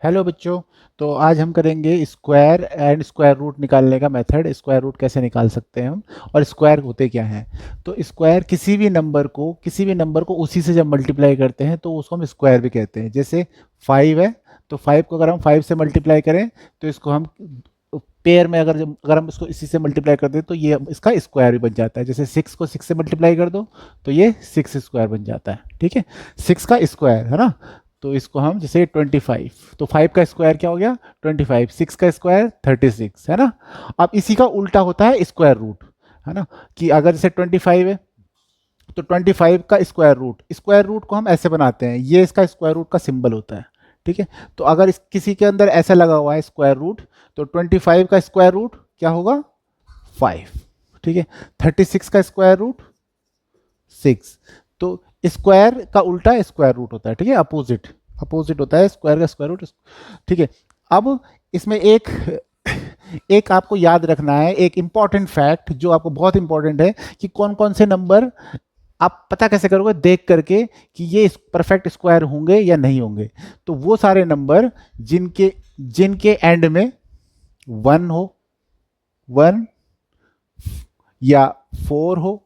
Hello बच्चों। तो आज हम करेंगे स्क्वायर एंड स्क्वायर रूट निकालने का मेथड। स्क्वायर रूट कैसे निकाल सकते हैं हम, और स्क्वायर होते क्या हैं। तो स्क्वायर किसी भी नंबर को उसी से जब मल्टीप्लाई करते हैं तो उसको हम स्क्वायर भी कहते हैं। जैसे 5 है, तो 5 को अगर हम 5 से मल्टीप्लाई करें तो इसको हम पेयर में अगर हम इसको इसी से मल्टीप्लाई कर दें तो ये इसका स्क्वायर भी बन जाता है। जैसे 6 को 6 से मल्टीप्लाई कर दो तो ये 6 स्क्वायर बन जाता है। ठीक है, 6 का स्क्वायर है ना। तो इसको हम जैसे 25, तो 5 का स्क्वायर क्या हो गया 25, 6 का स्क्वायर 36 है ना। अब इसी का उल्टा होता है स्क्वायर रूट, है ना। कि अगर जैसे 25 है तो 25 का स्क्वायर रूट को हम ऐसे बनाते हैं, ये इसका स्क्वायर रूट का सिंबल होता है। ठीक है, तो अगर किसी के अंदर ऐसा लगा हुआ है स्क्वायर रूट, तो 25 का स्क्वायर रूट क्या होगा 5। ठीक है, 36 का स्क्वायर रूट 6। तो स्क्वायर का उल्टा स्क्वायर रूट होता है। ठीक है, अपोजिट अपोजिट होता है स्क्वायर का स्क्वायर रूट। ठीक है, अब इसमें एक एक आपको याद रखना है, एक इंपॉर्टेंट फैक्ट जो आपको बहुत इंपॉर्टेंट है, कि कौन कौन से नंबर आप पता कैसे करोगे देख करके कि ये परफेक्ट स्क्वायर होंगे या नहीं होंगे। तो वो सारे नंबर जिनके जिनके एंड में 1 हो, 1 या 4 हो,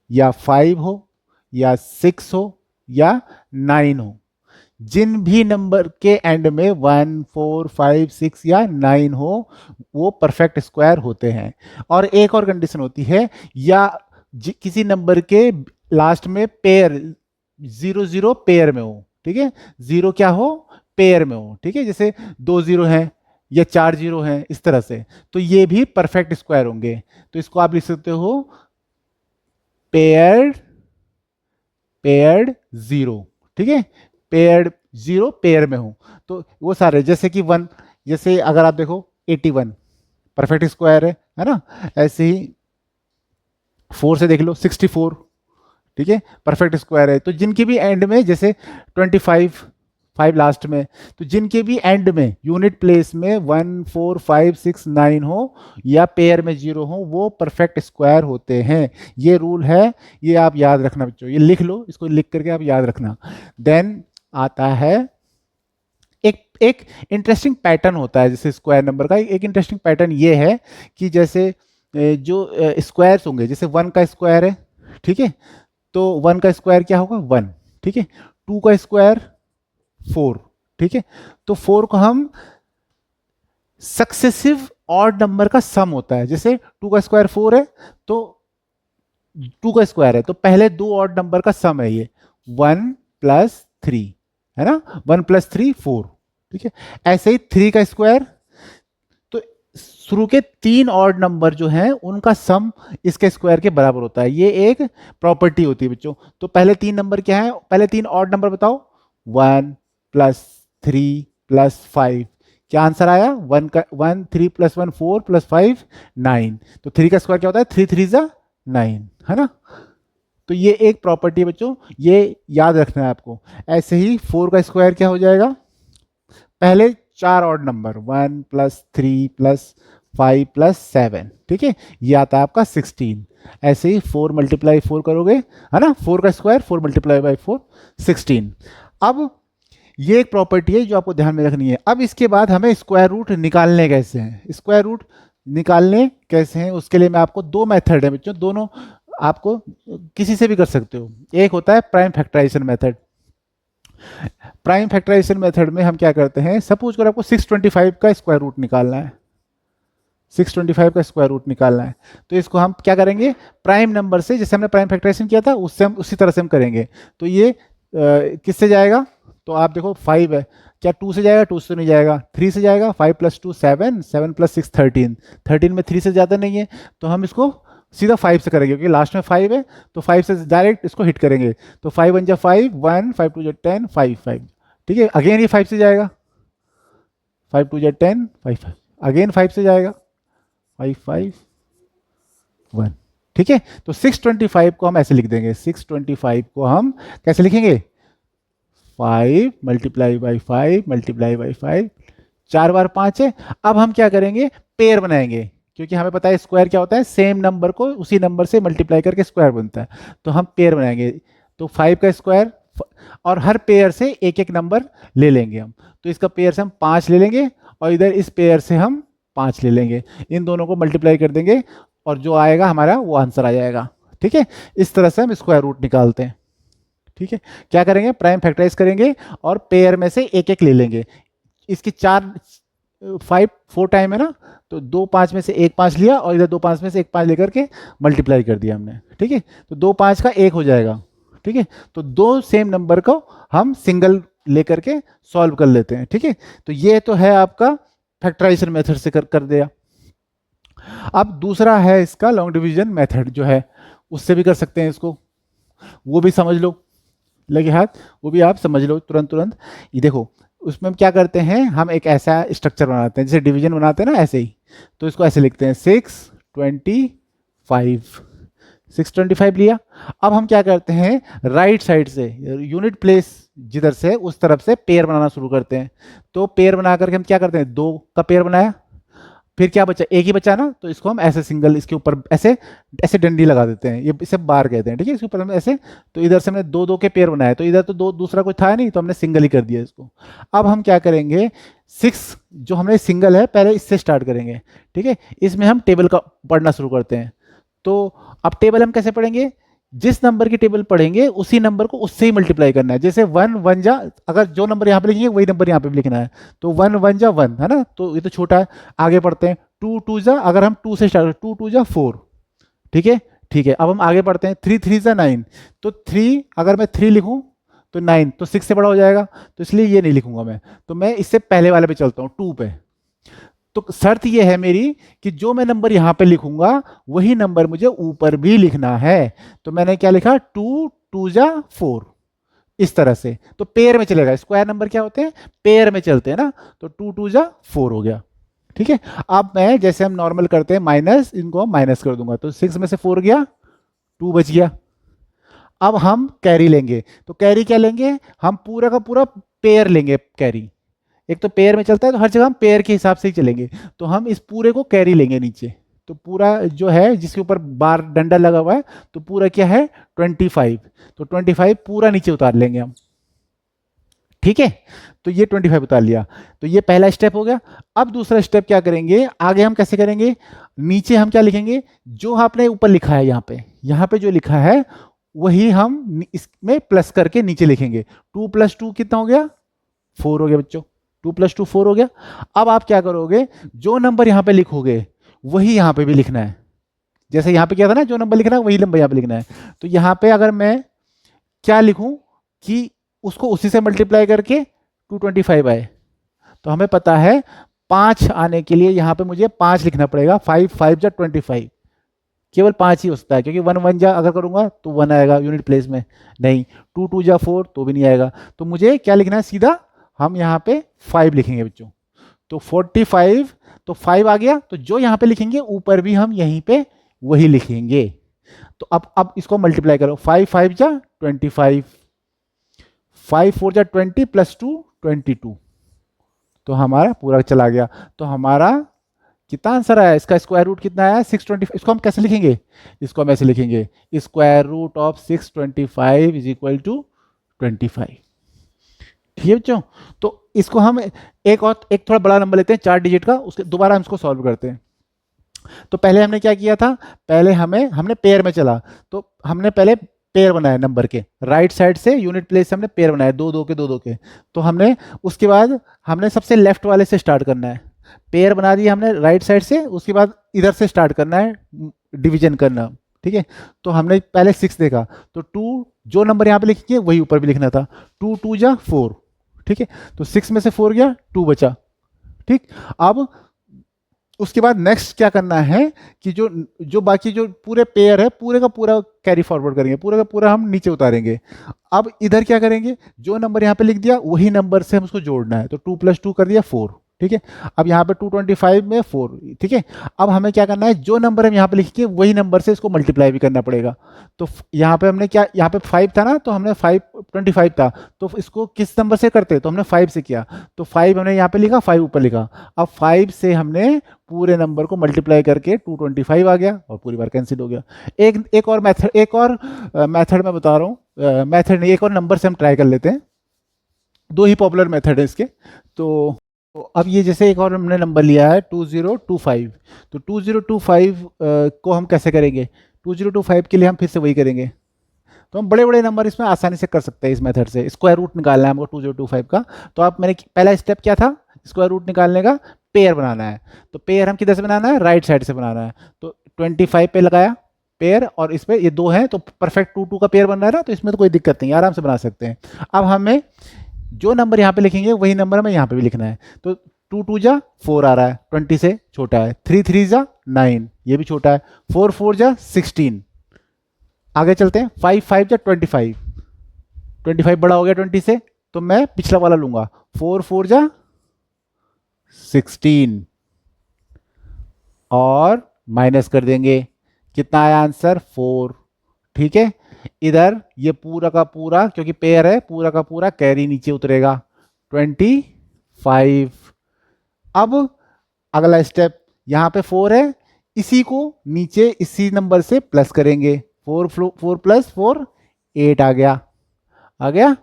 या 5 हो, या 6 हो, या 9 हो। जिन भी नंबर के एंड में 1, 4, 5, 6 या 9 हो, वो परफेक्ट स्क्वायर होते हैं। और एक और कंडीशन होती है, या किसी नंबर के लास्ट में पेयर 0 0 पेयर में हो। ठीक है, 0 क्या हो पेयर में हो। ठीक है, जैसे 2 0 हैं या 4 0 हैं, इस तरह से, तो ये भी परफेक्ट स्क्वायर होंगे। तो इसको आप लिख सकते हो पेयर्ड पेयर्ड 0। ठीक है, पेयर्ड 0 पेयर में हो। तो वो सारे जैसे कि 1, जैसे अगर आप देखो 81 परफेक्ट स्क्वायर है ना। ऐसे ही 4 से देख लो 64। ठीक है, परफेक्ट स्क्वायर है। तो जिनके भी एंड में जैसे 25, 5 लास्ट में, तो जिनके भी एंड में यूनिट प्लेस में 1, 4, 5, 6, 9 हो, या पेयर में 0 हो, वो परफेक्ट स्क्वायर होते हैं। ये रूल है, ये आप याद रखना बच्चों, ये लिख लो, इसको लिख करके आप याद रखना। देन आता है एक एक इंटरेस्टिंग पैटर्न होता है जैसे स्क्वायर नंबर का। एक इंटरेस्टिंग पैटर्न ये है कि जैसे जो स्क्वायर्स होंगे, जैसे 1 का स्क्वायर है। ठीक है, तो 1 का स्क्वायर क्या होगा 1। ठीक है, 2 का स्क्वायर 4। ठीक है, तो 4 को हम सक्सेसिव ऑड नंबर का सम होता है। जैसे 2 का स्क्वायर 4 है, तो 2 का स्क्वायर है तो पहले दो ऑड नंबर का सम है ये, 1 + 3, है ना। 1 + 3 4। ठीक है, ऐसे ही 3 का स्क्वायर, तो शुरू के 3 ऑड नंबर जो हैं उनका सम इसके स्क्वायर के बराबर होता है। ये एक प्रॉपर्टी होती है बच्चों। तो पहले 3 नंबर क्या है, पहले 3 ऑड नंबर बताओ। 1 + 3 + 5, क्या आंसर आया 1 का 1, 3 + 1 4 + 5 9। तो 3 का स्क्वायर क्या होता है 3 3 ज़ा 9, है ना। तो ये एक प्रॉपर्टी है बच्चों, ये याद रखना है आपको। ऐसे ही 4 का स्क्वायर क्या हो जाएगा, पहले 4 ऑड नंबर 1 + 3 + 5 + 7। ठीक है, ये आता है आपका 16। ऐसे ही 4 × 4 करोगे, है ना, 4 का स्क्वायर 4 × 4 16। अब ये एक प्रॉपर्टी है जो आपको ध्यान में रखनी है। अब इसके बाद हमें स्क्वायर रूट निकालने कैसे हैं, स्क्वायर रूट निकालने कैसे हैं, उसके लिए मैं आपको दो मेथड है बच्चों, दोनों आपको किसी से भी कर सकते हो। एक होता है prime factorization method. Prime factorization method में हम क्या करते हैं, सपोज कर आपको 625 का स्क्वायर रूट निकालना है, 625 का स्क्वायर रूट निकालना है। तो इसको हम क्या करेंगे, प्राइम नंबर से, जैसे हमने प्राइम फैक्टराइजेशन किया था उससे हम उसी तरह से हम करेंगे। तो ये किससे जाएगा, तो आप देखो 5 है, क्या 2 से जाएगा, 2 से तो नहीं जाएगा, 3 से जाएगा, 5 + 2 7, 7 + 6 13, 13 में 3 से ज़्यादा नहीं है, तो हम इसको सीधा 5 से करेंगे क्योंकि लास्ट में 5 है। तो 5 से डायरेक्ट इसको हिट करेंगे। तो 5 1 × 5 1, 5 2 × 10 5 5। ठीक है, अगेन ये 5 से जाएगा, 5 2 × 10 5 5, अगेन 5 से जाएगा, 5 5 1। ठीक है, तो 625 को हम ऐसे लिख देंगे, 625 को हम कैसे लिखेंगे, 5 × 5 × 5, 4 बार 5 है। अब हम क्या करेंगे, पेयर बनाएंगे, क्योंकि हमें पता है स्क्वायर क्या होता है, सेम नंबर को उसी नंबर से मल्टीप्लाई करके स्क्वायर बनता है। तो हम पेयर बनाएंगे। तो 5 का स्क्वायर और हर पेयर से एक एक नंबर ले लेंगे हम। तो इसका पेयर से हम 5 ले लेंगे और इधर इस पेयर से हम 5 ले लेंगे, इन दोनों को मल्टीप्लाई कर देंगे और जो आएगा हमारा वो आंसर आ जाएगा। ठीक है, इस तरह से हम स्क्वायर रूट निकालते हैं। ठीक है, क्या करेंगे, प्राइम फैक्टराइज करेंगे और पेयर में से एक एक ले लेंगे। इसकी 4 टाइम है ना, तो 2 5 में से एक 5 लिया और इधर 2 5 में से एक 5 लेकर के मल्टीप्लाई कर दिया हमने। ठीक है, तो 2 5 का 1 हो जाएगा। ठीक है, तो दो सेम नंबर को हम सिंगल लेकर के सॉल्व कर लेते हैं। ठीक है, तो ये तो है आपका फैक्टराइजेशन मेथड से कर दिया। अब दूसरा है इसका लॉन्ग डिवीजन मेथड जो है, उससे भी कर सकते हैं इसको, वो भी समझ लो, लगे हाथ, वो भी आप समझ लो तुरंत तुरंत। ये देखो, उसमें हम क्या करते हैं, हम एक ऐसा स्ट्रक्चर बनाते हैं जैसे डिवीजन बनाते हैं ना, ऐसे ही। तो इसको ऐसे लिखते हैं 625 लिया। अब हम क्या करते हैं, राइट साइड से यूनिट प्लेस जिधर से उस तरफ से पेयर बनाना शुरू करते हैं। तो पेयर बना करके हम क्या करते हैं, 2 का पेयर बनाया, फिर क्या बचा, एक ही बचा ना, तो इसको हम ऐसे सिंगल इसके ऊपर ऐसे ऐसे डंडी लगा देते हैं, ये इसे बार कहते हैं। ठीक है, इसके ऊपर हम ऐसे, तो इधर से हमने 2 2 के पेयर बनाए, तो इधर तो दो दूसरा कोई था नहीं, तो हमने सिंगल ही कर दिया इसको। अब हम क्या करेंगे, 6 जो हमने सिंगल है पहले इससे स्टार्ट करेंगे। ठीक है, इसमें हम टेबल का पढ़ना शुरू करते हैं। तो अब टेबल हम कैसे पढ़ेंगे, जिस नंबर की टेबल पढ़ेंगे उसी नंबर को उससे ही मल्टीप्लाई करना है। जैसे 1 1 जा, अगर जो नंबर यहाँ पे लिखेंगे वही नंबर यहाँ पे भी लिखना है। तो 1 1 जा 1 है ना, तो ये तो छोटा है। आगे पढ़ते हैं, 2 2 जा, अगर हम 2 से स्टार्ट, 2 2 जा 4। ठीक है, ठीक है, अब हम आगे पढ़ते हैं, 3 3 जा 9। तो 3 अगर मैं 3 लिखूं तो 9 तो 6 से बड़ा हो जाएगा, तो इसलिए ये नहीं लिखूंगा मैं, तो मैं इससे पहले वाले पे चलता हूँ, 2 पे। तो शर्त ये है मेरी कि जो मैं नंबर यहां पे लिखूंगा वही नंबर मुझे ऊपर भी लिखना है। तो मैंने क्या लिखा, 2 2 जा 4, इस तरह से। तो पेयर में चलेगा, स्क्वायर नंबर क्या होते हैं, पेयर में चलते हैं ना, तो 2 2 जा 4 हो गया। ठीक है, अब मैं जैसे हम नॉर्मल करते हैं माइनस, इनको हम माइनस कर दूंगा, तो 6 में से 4 गया, 2 बच गया। अब हम कैरी लेंगे, तो कैरी क्या लेंगे, हम पूरा का पूरा पेयर लेंगे कैरी। एक तो पेयर में चलता है तो हर जगह हम पेयर के हिसाब से ही चलेंगे, तो हम इस पूरे को कैरी लेंगे नीचे। तो पूरा जो है जिसके ऊपर बार डंडा लगा हुआ है, तो पूरा क्या है 25, तो 25 पूरा नीचे उतार लेंगे हम। ठीक है, तो ये 25 उतार लिया, तो ये पहला स्टेप हो गया। अब दूसरा स्टेप क्या करेंगे, आगे हम कैसे करेंगे, नीचे हम क्या लिखेंगे, जो आपने ऊपर लिखा है यहाँ पे जो लिखा है वही हम इसमें प्लस करके नीचे लिखेंगे। 2 + 2 कितना हो गया, 4 हो गया बच्चों, 2 + 2 4 हो गया। अब आप क्या करोगे, जो नंबर यहाँ पे लिखोगे वही यहाँ पे भी लिखना है। जैसे यहाँ पे क्या था ना, जो नंबर लिखना है वही नंबर यहाँ पे लिखना है। तो यहाँ पे अगर मैं क्या लिखूं कि उसको उसी से मल्टीप्लाई करके 225 आए, तो हमें पता है 5 आने के लिए यहाँ पे मुझे 5 लिखना पड़ेगा। 5 5 जा 25, केवल 5 ही हो सकता है, क्योंकि 1 1 जा अगर करूंगा तो 1 आएगा यूनिट प्लेस में, नहीं 2 2 जा 4 तो भी नहीं आएगा। तो मुझे क्या लिखना है, सीधा हम यहाँ पे 5 लिखेंगे बच्चों। तो 45, तो 5 आ गया, तो जो यहाँ पे लिखेंगे ऊपर भी हम यहीं पे वही लिखेंगे। तो अब इसको मल्टीप्लाई करो, 5 5 जा 25, 5 4 जा 20 + 2 22, तो हमारा पूरा चला गया। तो हमारा कितना आंसर आया, इसका स्क्वायर रूट कितना आया, 625। इसको हम कैसे लिखेंगे, इसको हम ऐसे लिखेंगे, square root of 625 is equal to 25। ठीक है बच्चों, तो इसको हम एक थोड़ा बड़ा नंबर लेते हैं 4 डिजिट का, उसके दोबारा हम इसको सॉल्व करते हैं। तो पहले हमने क्या किया था, पहले हमने पेयर में चला, तो हमने पहले पेयर बनाया नंबर के, राइट साइड से यूनिट प्लेस से हमने पेयर बनाया, 2 2 के 2 2 के। तो हमने उसके बाद हमने सबसे लेफ्ट वाले से स्टार्ट करना है, पेयर बना दिया हमने राइट साइड से, उसके बाद इधर से स्टार्ट करना है डिवीजन करना। ठीक है, तो हमने पहले 6 देखा, तो 2 जो नंबर यहाँ पे लिखेंगे वही ऊपर भी लिखना था, 2 2 जा 4। ठीक है, तो 6 में से 4 गया, 2 बचा। ठीक, अब उसके बाद नेक्स्ट क्या करना है कि जो बाकी जो पूरे पेयर है पूरे का पूरा कैरी फॉरवर्ड करेंगे, पूरा का पूरा हम नीचे उतारेंगे। अब इधर क्या करेंगे, जो नंबर यहाँ पे लिख दिया वही नंबर से हम उसको जोड़ना है, तो 2 + 2 कर दिया 4। ठीक है। अब यहाँ पे 225 में 4, ठीक है। अब हमें क्या करना है, जो नंबर हम यहाँ पे लिखेंगे वही नंबर से इसको मल्टीप्लाई भी करना पड़ेगा। तो यहाँ पे हमने क्या, यहाँ पे 5 था ना, तो हमने 525 था, तो इसको किस नंबर से करते, तो हमने 5 से किया। तो 5 हमने यहाँ पे लिखा, 5 ऊपर लिखा। अब 5 से हमने पूरे नंबर को मल्टीप्लाई करके 225 आ गया और पूरी बार कैंसिल हो गया। एक और मेथड मैं बता रहा हूँ, मेथड नहीं, एक और नंबर से हम ट्राई कर लेते हैं। दो ही पॉपुलर मेथड है इसके। तो अब ये जैसे एक और हमने नंबर लिया है 2025, तो 2025 को हम कैसे करेंगे, 2025 के लिए हम फिर से वही करेंगे। तो हम बड़े बड़े नंबर इसमें आसानी से कर सकते हैं इस मेथड से। स्क्वायर रूट निकालना है हमको 2025 का। तो आप, मैंने पहला स्टेप क्या था स्क्वायर रूट निकालने का, पेयर बनाना है। तो पेयर हम किधर से बनाना है, राइट साइड से बनाना है। तो 25 पे लगाया पेयर, और इस पे ये 2 है तो परफेक्ट 2 2 का पेयर बन रहा है ना, तो इसमें तो कोई दिक्कत नहीं, आराम से बना सकते हैं। अब हमें जो नंबर यहाँ पे लिखेंगे वही नंबर हमें यहाँ पे भी लिखना है। तो 2 2 जा 4 आ रहा है, 20 से छोटा है। 3 3 जा 9, ये भी छोटा है। 4 4 जा 16। आगे चलते हैं, 5 5 जा 25, 25 बड़ा हो गया 20 से, तो मैं पिछला वाला लूंगा। 4 4 जा 16 और माइनस कर देंगे, कितना आया आंसर, 4। ठीक है। इधर ये पूरा का पूरा, क्योंकि पेयर है, पूरा का पूरा कैरी नीचे उतरेगा, 25। अब अगला स्टेप, यहां पे 4 है, इसी को नीचे इसी नंबर से प्लस करेंगे। 4 4 प्लस 4 8 आ गया, आ गया।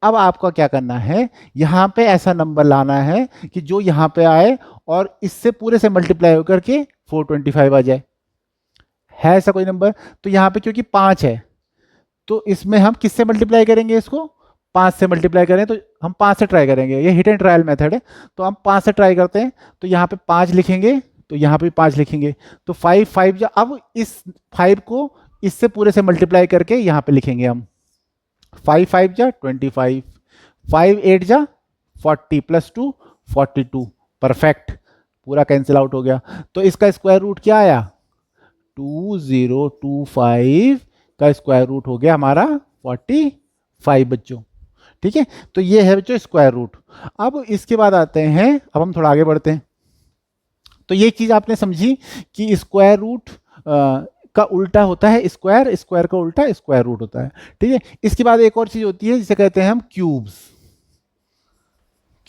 अब आपको क्या करना है, यहां पे ऐसा नंबर लाना है कि जो यहां पे आए और इससे पूरे से मल्टीप्लाई होकर के 425 आ जाए। है ऐसा कोई नंबर? तो यहां पे क्योंकि 5 है, तो इसमें हम किससे मल्टीप्लाई करेंगे, इसको 5 से मल्टीप्लाई करें। तो हम 5 से ट्राई करेंगे, ये हिट एंड ट्रायल मेथड है। तो हम 5 से ट्राई करते हैं, तो यहाँ पे 5 लिखेंगे, तो यहाँ पे 5 लिखेंगे। तो 5 5 जा, अब इस 5 को इससे पूरे से मल्टीप्लाई करके यहाँ पे लिखेंगे हम। 5 5 जा 25, 5 8 जा 40 प्लस 2 42, परफेक्ट, पूरा कैंसिल आउट हो गया। तो इसका स्क्वायर रूट क्या आया, 2025 का स्क्वायर रूट हो गया हमारा 45 बच्चों। ठीक है। तो ये है बच्चों स्क्वायर रूट। अब इसके बाद आते हैं, अब हम थोड़ा आगे बढ़ते हैं। तो ये चीज आपने समझी कि स्क्वायर रूट का उल्टा होता है स्क्वायर, स्क्वायर का उल्टा स्क्वायर रूट होता है। ठीक है। इसके बाद एक और चीज होती है जिसे कहते हैं हम क्यूब्स,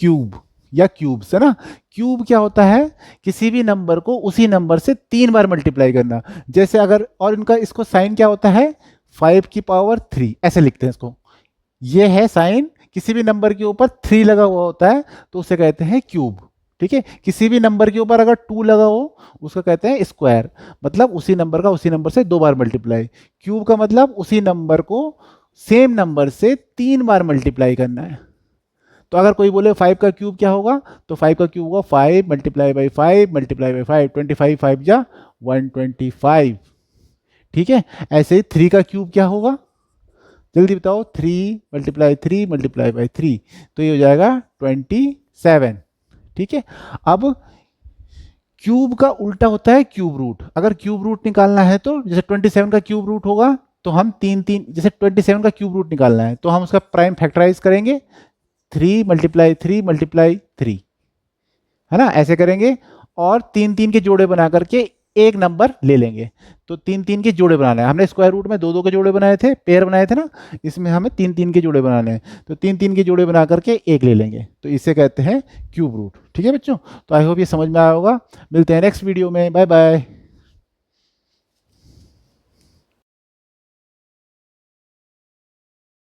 क्यूब या क्यूब्स, है ना। क्यूब क्या होता है, किसी भी नंबर को उसी नंबर से 3 बार मल्टीप्लाई करना। जैसे अगर, और इनका इसको साइन क्या होता है, 5 की पावर 3, ऐसे लिखते हैं इसको। ये है साइन, किसी भी नंबर के ऊपर 3 लगा हुआ होता है तो उसे कहते हैं क्यूब। ठीक है। किसी भी नंबर के ऊपर अगर 2 लगा हो उसको कहते हैं स्क्वायर, मतलब उसी नंबर का उसी नंबर से 2 बार मल्टीप्लाई। क्यूब का मतलब उसी नंबर को सेम नंबर से 3 बार मल्टीप्लाई करना है। तो अगर कोई बोले 5 का क्यूब क्या होगा, तो 5 का क्यूब होगा 5 मल्टीप्लाई बाई 5 मल्टीप्लाई बाई 5, 25 5 जा 125। ठीक है। ऐसे ही 3 का क्यूब क्या होगा, जल्दी बताओ, 3 मल्टीप्लाई 3 मल्टीप्लाई बाई 3, तो ये हो जाएगा 27। ठीक है। अब क्यूब का उल्टा होता है क्यूब रूट। अगर क्यूब रूट निकालना है तो जैसे 27 का क्यूब रूट होगा, तो हम 3 3, जैसे 27 का क्यूब रूट निकालना है तो हम उसका प्राइम फैक्टराइज करेंगे, 3 मल्टीप्लाई 3 मल्टीप्लाई 3, है ना, ऐसे करेंगे। और 3 3 के जोड़े बना करके एक नंबर ले लेंगे। तो 3 3 के जोड़े बनाना है, हमने स्क्वायर रूट में 2 2 के जोड़े बनाए थे, पेयर बनाए थे ना, इसमें हमें 3 3 के जोड़े बनाने हैं। तो 3 3 के जोड़े बना करके एक ले लेंगे, तो इसे कहते हैं क्यूब रूट। ठीक है बच्चों, तो आई होप ये समझ में आया होगा। मिलते हैं नेक्स्ट वीडियो में, बाय बाय।